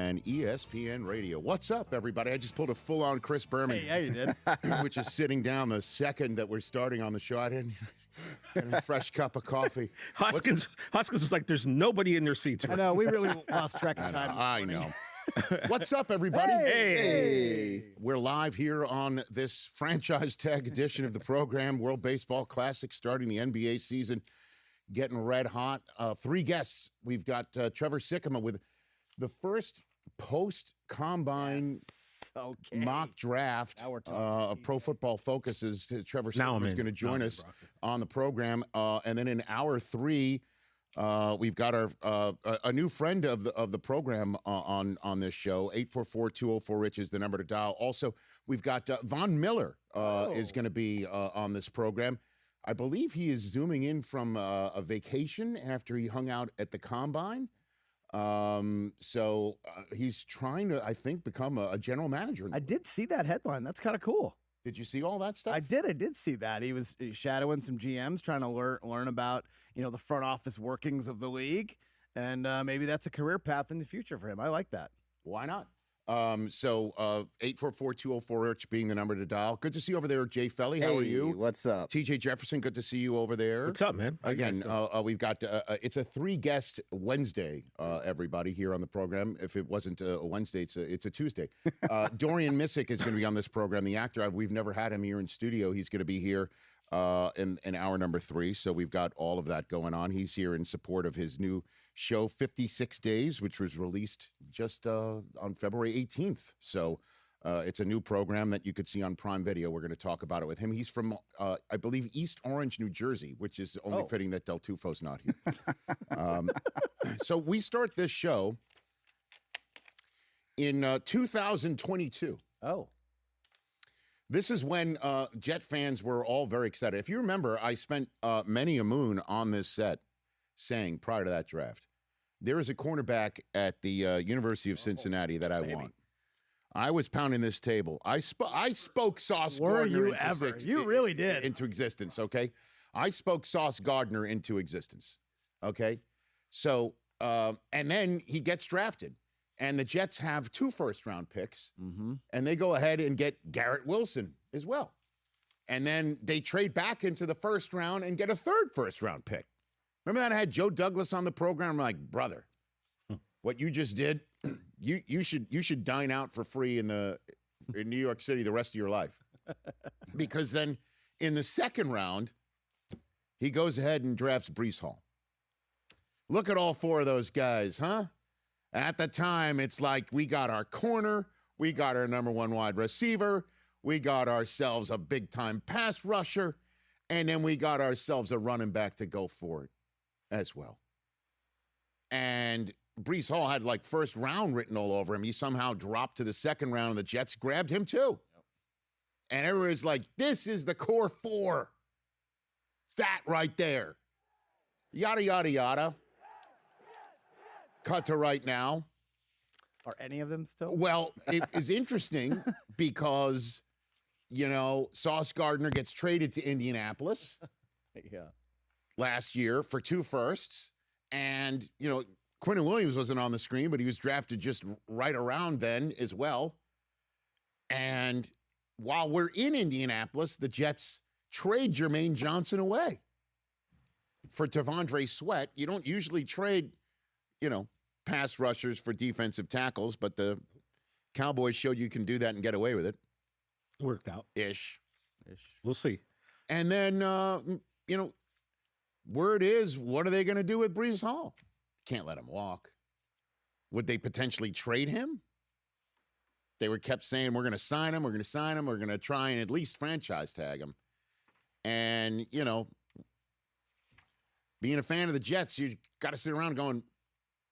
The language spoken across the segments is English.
and ESPN Radio. What's up, everybody? I just pulled a full-on Chris Berman. Hey, yeah, you did. Which is sitting down the second that we're starting on the show. I didn't get a fresh cup of coffee. Hoskins was like, there's nobody in their seats. I know, we really lost track of time. I know. What's up, everybody? Hey. We're live here on this franchise tag edition of the program, World Baseball Classic, starting the NBA season, getting red hot. 3 guests. We've got Trevor Sikkema with the first post-combine mock draft of Pro Football Focus. Trevor Sikkema is going to join us on the program. And then in hour 3, we've got a new friend of the program on this show. 844-204-RICH is the number to dial. Also, we've got Von Miller is going to be on this program. I believe he is zooming in from a vacation after he hung out at the Combine. So he's trying to, I think, become a general manager. I did see that headline. That's kind of cool. Did you see all that stuff? I did see that. He was shadowing some GMs, trying to learn about, the front office workings of the league, and maybe that's a career path in the future for him. I like that. Why not? 844-204-RICH being the number to dial. Good to see you over there, Jay Felly. How are you? What's up? TJ Jefferson, good to see you over there. What's up, man? Again, we've got, it's a 3-guest Wednesday, everybody, here on the program. If it wasn't a Wednesday, it's a Tuesday. Dorian Missick is going to be on this program, the actor. We've never had him here in studio. He's going to be here in hour number 3, so we've got all of that going on. He's here in support of his new show, 56 Days, which was released just on February 18th. So it's a new program that you could see on Prime Video. We're going to talk about it with him. He's from, I believe, East Orange, New Jersey, which is only fitting that Del Tufo's not here. So we start this show in 2022. Oh. This is when Jet fans were all very excited. If you remember, I spent many a moon on this set saying prior to that draft, there is a cornerback at the University of Cincinnati that I want. I was pounding this table. I spoke Sauce Gardner You really did. into existence, okay? I spoke Sauce Gardner into existence, okay? So, and then he gets drafted. And the Jets have 2 first-round picks, and they go ahead and get Garrett Wilson as well. And then they trade back into the first round and get a 3rd first-round pick. Remember that I had Joe Douglas on the program? I'm like, brother, what you just did, you should dine out for free in New York City the rest of your life. Because then in the 2nd round, he goes ahead and drafts Breece Hall. Look at all 4 of those guys, huh? At the time, it's like we got our corner, we got our number 1 wide receiver, we got ourselves a big-time pass rusher, and then we got ourselves a running back to go for it as well. And Breece Hall had like 1st round written all over him. He somehow dropped to the 2nd round, and the Jets grabbed him too. Yep. And everybody's like, this is the core 4. That right there. Yada, yada, yada. Cut to right now. Are any of them still? Well, it is interesting because, Sauce Gardner gets traded to Indianapolis last year for 2 firsts. And, Quentin Williams wasn't on the screen, but he was drafted just right around then as well. And while we're in Indianapolis, the Jets trade Jermaine Johnson away for T'Vondre Sweat. You don't usually trade, pass rushers for defensive tackles, but the Cowboys showed you can do that and get away with it. Worked out. Ish. We'll see. And then, word is, what are they going to do with Breece Hall? Can't let him walk. Would they potentially trade him? They kept saying, we're going to sign him, we're going to try and at least franchise tag him. And, being a fan of the Jets, you got to sit around going,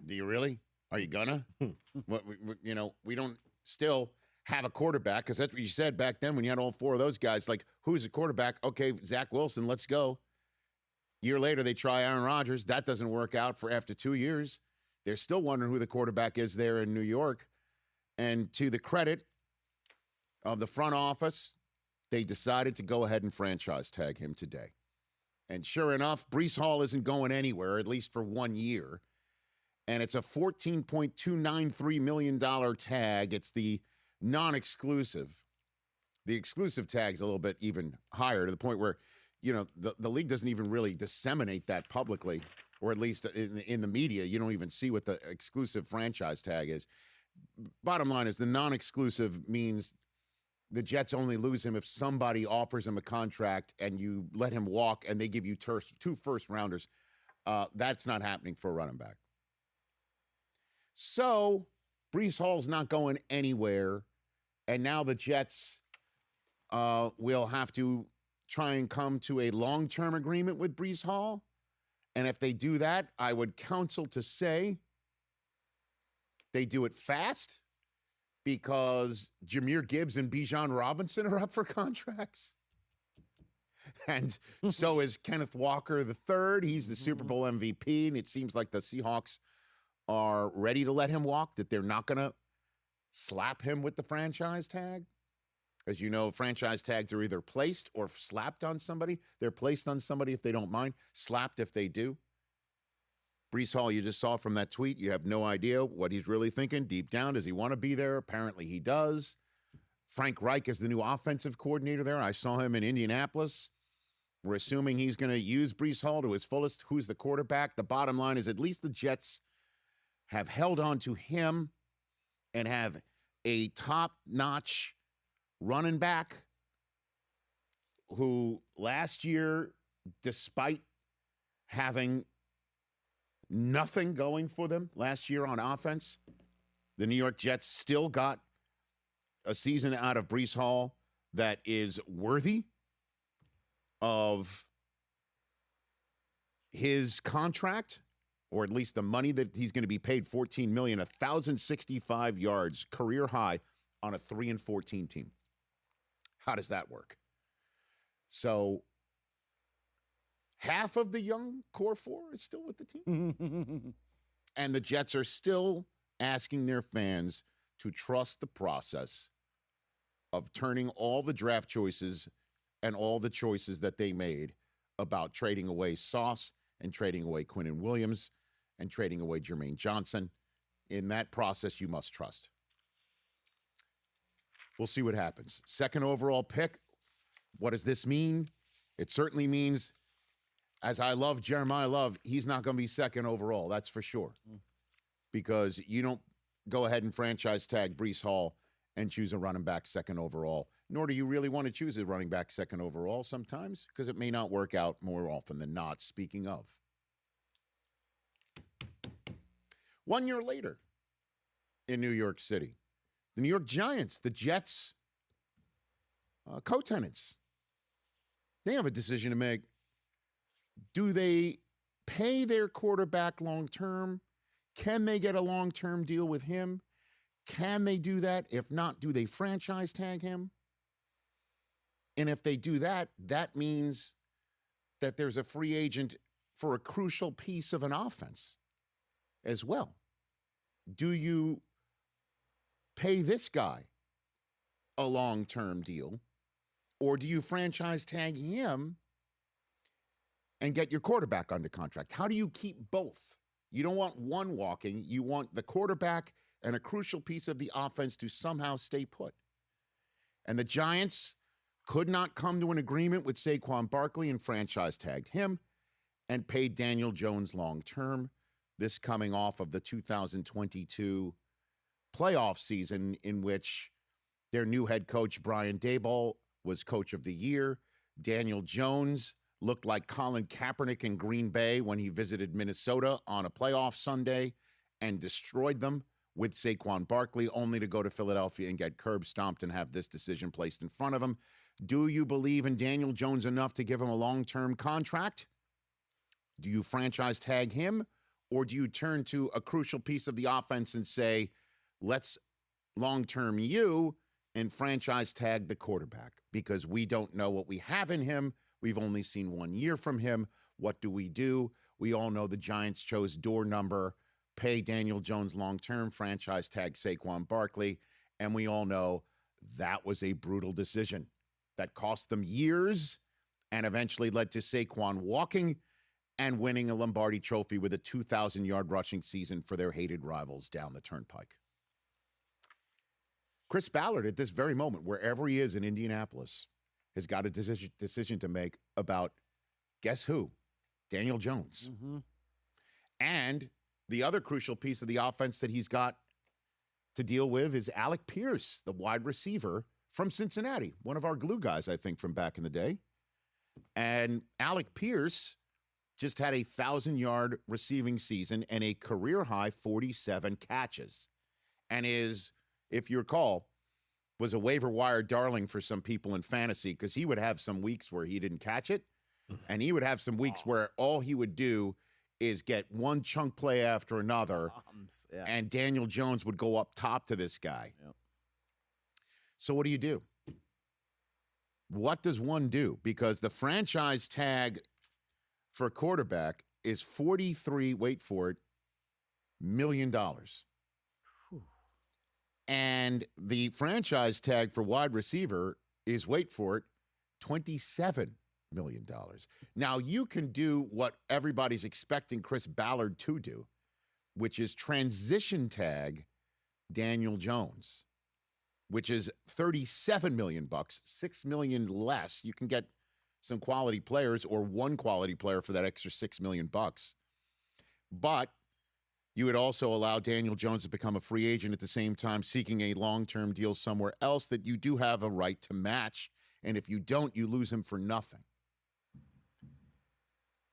do you really? Are you gonna? We don't still have a quarterback, because that's what you said back then when you had all 4 of those guys. Like, who's a quarterback? Okay, Zach Wilson, let's go. Year later, they try Aaron Rodgers. That doesn't work out for after 2 years. They're still wondering who the quarterback is there in New York. And to the credit of the front office, they decided to go ahead and franchise tag him today. And sure enough, Breece Hall isn't going anywhere, at least for 1 year. and it's a $14.293 million tag. It's the non-exclusive. The exclusive tag's a little bit even higher, to the point where, the league doesn't even really disseminate that publicly, or at least in the media. You don't even see what the exclusive franchise tag is. Bottom line is, the non-exclusive means the Jets only lose him if somebody offers him a contract and you let him walk and they give you 2 first-rounders. That's not happening for a running back. So Breece Hall's not going anywhere, and now the Jets will have to try and come to a long-term agreement with Breece Hall. And if they do that, I would counsel to say they do it fast, because Jahmyr Gibbs and Bijan Robinson are up for contracts. And so is Kenneth Walker III. He's the Super Bowl MVP, and it seems like the Seahawks are ready to let him walk, that they're not going to slap him with the franchise tag. As you know, franchise tags are either placed or slapped on somebody. They're placed on somebody if they don't mind, slapped if they do. Breece Hall, you just saw from that tweet, you have no idea what he's really thinking deep down. Does he want to be there? Apparently he does. Frank Reich is the new offensive coordinator there. I saw him in Indianapolis. We're assuming he's going to use Breece Hall to his fullest. Who's the quarterback? The bottom line is, at least the Jets have held on to him and have a top-notch running back who last year, despite having nothing going for them last year on offense, the New York Jets still got a season out of Breece Hall that is worthy of his contract, or at least the money that he's going to be paid. $14 million, 1,065 yards, career high on a 3-14 team. How does that work? So half of the young core 4 is still with the team. And the Jets are still asking their fans to trust the process of turning all the draft choices and all the choices that they made about trading away Sauce and trading away Quinnen Williams and trading away Jermaine Johnson. In that process, you must trust. We'll see what happens. Second overall pick. What does this mean? It certainly means, as I love Jeremiah Love, he's not going to be second overall. That's for sure. Because you don't go ahead and franchise tag Breece Hall and choose a running back second overall. Nor do you really want to choose a running back second overall sometimes, because it may not work out more often than not. Speaking of. 1 year later in New York City, the New York Giants, the Jets, co-tenants, they have a decision to make. Do they pay their quarterback long-term? Can they get a long-term deal with him? Can they do that? If not, do they franchise tag him? And if they do that, that means that there's a free agent for a crucial piece of an offense as well. Do you pay this guy a long-term deal, or do you franchise tag him and get your quarterback under contract? How do you keep both? You don't want one walking. You want the quarterback and a crucial piece of the offense to somehow stay put. And the Giants could not come to an agreement with Saquon Barkley and franchise tagged him and paid Daniel Jones long-term. This coming off of the 2022 playoff season, in which their new head coach, Brian Daboll, was coach of the year. Daniel Jones looked like Colin Kaepernick in Green Bay when he visited Minnesota on a playoff Sunday and destroyed them with Saquon Barkley, only to go to Philadelphia and get curb stomped and have this decision placed in front of him. Do you believe in Daniel Jones enough to give him a long-term contract? Do you franchise tag him? Or do you turn to a crucial piece of the offense and say, let's long-term you and franchise tag the quarterback? Because we don't know what we have in him. We've only seen 1 year from him. What do? We all know the Giants chose door number, pay Daniel Jones long-term, franchise tag Saquon Barkley, and we all know that was a brutal decision that cost them years and eventually led to Saquon walking and winning a Lombardi trophy with a 2,000-yard rushing season for their hated rivals down the turnpike. Chris Ballard, at this very moment, wherever he is in Indianapolis, has got a decision to make about, guess who? Daniel Jones. Mm-hmm. And the other crucial piece of the offense that he's got to deal with is Alec Pierce, the wide receiver from Cincinnati, one of our glue guys, I think, from back in the day. And Alec Pierce just had a 1,000-yard receiving season and a career-high 47 catches. And is, if you recall, was a waiver wire darling for some people in fantasy because he would have some weeks where he didn't catch it, and he would have some weeks where all he would do is get one chunk play after another, and Daniel Jones would go up top to this guy. Yep. So what do? What does one do? Because the franchise tag for a quarterback is 43, wait for it, $1 million. And the franchise tag for wide receiver is, wait for it, $27 million. Now, you can do what everybody's expecting Chris Ballard to do, which is transition tag Daniel Jones, which is $37 million, $6 million less. You can get some quality players or one quality player for that extra $6 million. But you would also allow Daniel Jones to become a free agent at the same time, seeking a long-term deal somewhere else that you do have a right to match. And if you don't, you lose him for nothing.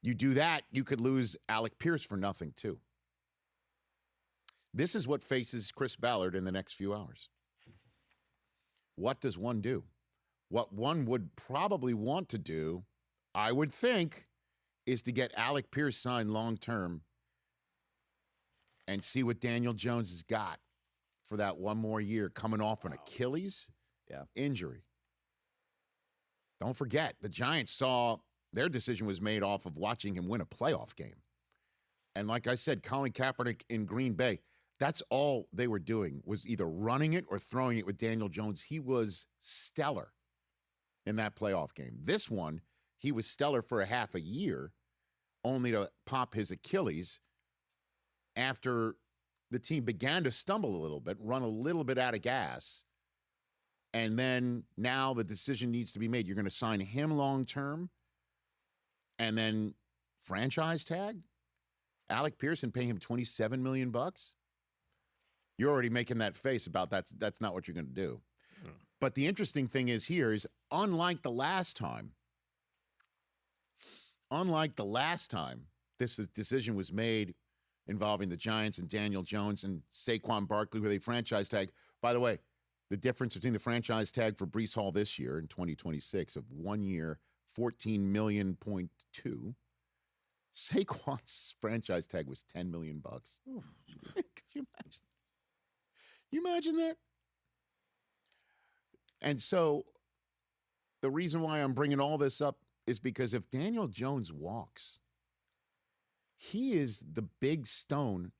You do that, you could lose Alec Pierce for nothing, too. This is what faces Chris Ballard in the next few hours. What does one do? What one would probably want to do, I would think, is to get Alec Pierce signed long-term and see what Daniel Jones has got for that one more year coming off an Achilles injury. Don't forget, the Giants saw their decision was made off of watching him win a playoff game. And like I said, Colin Kaepernick in Green Bay, that's all they were doing, was either running it or throwing it with Daniel Jones. He was stellar in that playoff game. This one, he was stellar for a half a year, only to pop his Achilles after the team began to stumble a little bit, run a little bit out of gas. And then now the decision needs to be made. You're going to sign him long-term and then franchise tag Alec Pierce and pay him $27 million? You're already making that face about that's not what you're going to do. But the interesting thing is here is, unlike the last time this decision was made involving the Giants and Daniel Jones and Saquon Barkley, who they franchise tag. By the way, the difference between the franchise tag for Breece Hall this year in 2026 of 1 year, $14.2 million. Saquon's franchise tag was $10 million. Could you imagine? You imagine that? And so the reason why I'm bringing all this up is because if Daniel Jones walks, he is the big stone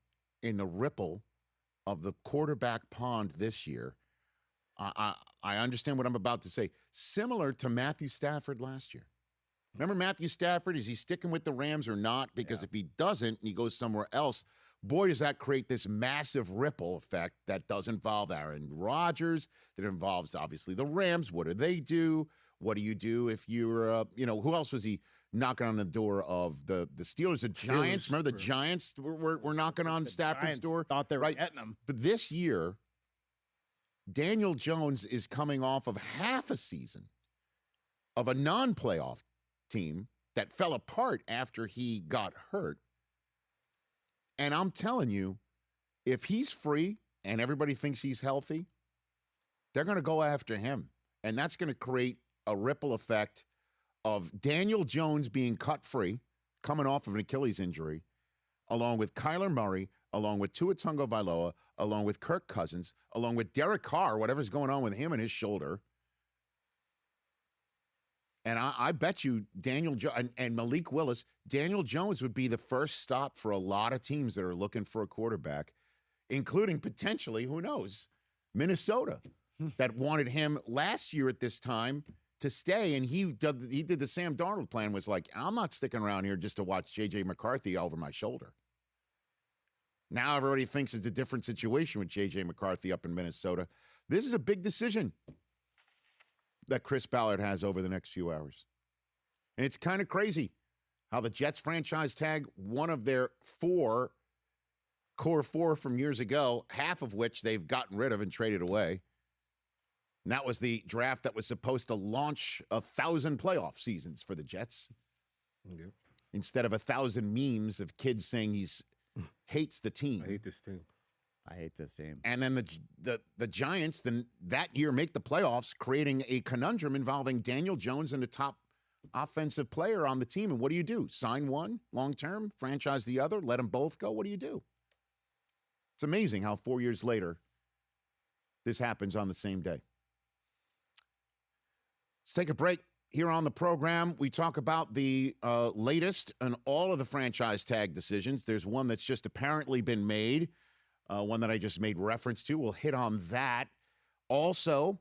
in the ripple of the quarterback pond this year. I understand what I'm about to say. Similar to Matthew Stafford last year. Remember Matthew Stafford? Is he sticking with the Rams or not? Because if he doesn't and he goes somewhere else, boy, does that create this massive ripple effect that does involve Aaron Rodgers, that involves, obviously, the Rams. What do they do? What do you do if you're, who else was he knocking on the door of the Steelers? The Giants. Remember the Giants were knocking on Stafford's door? Thought they were getting him. But this year, Daniel Jones is coming off of half a season of a non-playoff team that fell apart after he got hurt. And I'm telling you, if he's free and everybody thinks he's healthy, they're going to go after him. And that's going to create a ripple effect of Daniel Jones being cut free, coming off of an Achilles injury, along with Kyler Murray, along with Tua Tagovailoa, along with Kirk Cousins, along with Derek Carr, whatever's going on with him and his shoulder. And I bet you Daniel Jones and Malik Willis, Daniel Jones would be the first stop for a lot of teams that are looking for a quarterback, including potentially, who knows, Minnesota, that wanted him last year at this time to stay, and he did the Sam Darnold plan, was like, I'm not sticking around here just to watch J.J. McCarthy over my shoulder. Now everybody thinks it's a different situation with J.J. McCarthy up in Minnesota. This is a big decision that Chris Ballard has over the next few hours. And it's kind of crazy how the Jets franchise tag one of their core four from years ago, half of which they've gotten rid of and traded away. And that was the draft that was supposed to launch 1,000 playoff seasons for the Jets. Yep. Instead of 1,000 memes of kids saying he's hates the team. I hate this team. I hate this team. And then the Giants then that year make the playoffs, creating a conundrum involving Daniel Jones and the top offensive player on the team. And what do? Sign one long-term, franchise the other, let them both go? What do you do? It's amazing how 4 years later this happens on the same day. Let's take a break. Here on the program, we talk about the latest and all of the franchise tag decisions. There's one that's just apparently been made, one that I just made reference to. We'll hit on that. Also,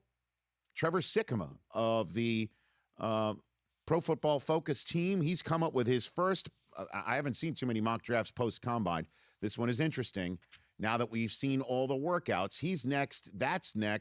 Trevor Sikkema of the Pro Football Focus team, he's come up with his first, I haven't seen too many mock drafts post-combine. This one is interesting. Now that we've seen all the workouts, he's next. That's next.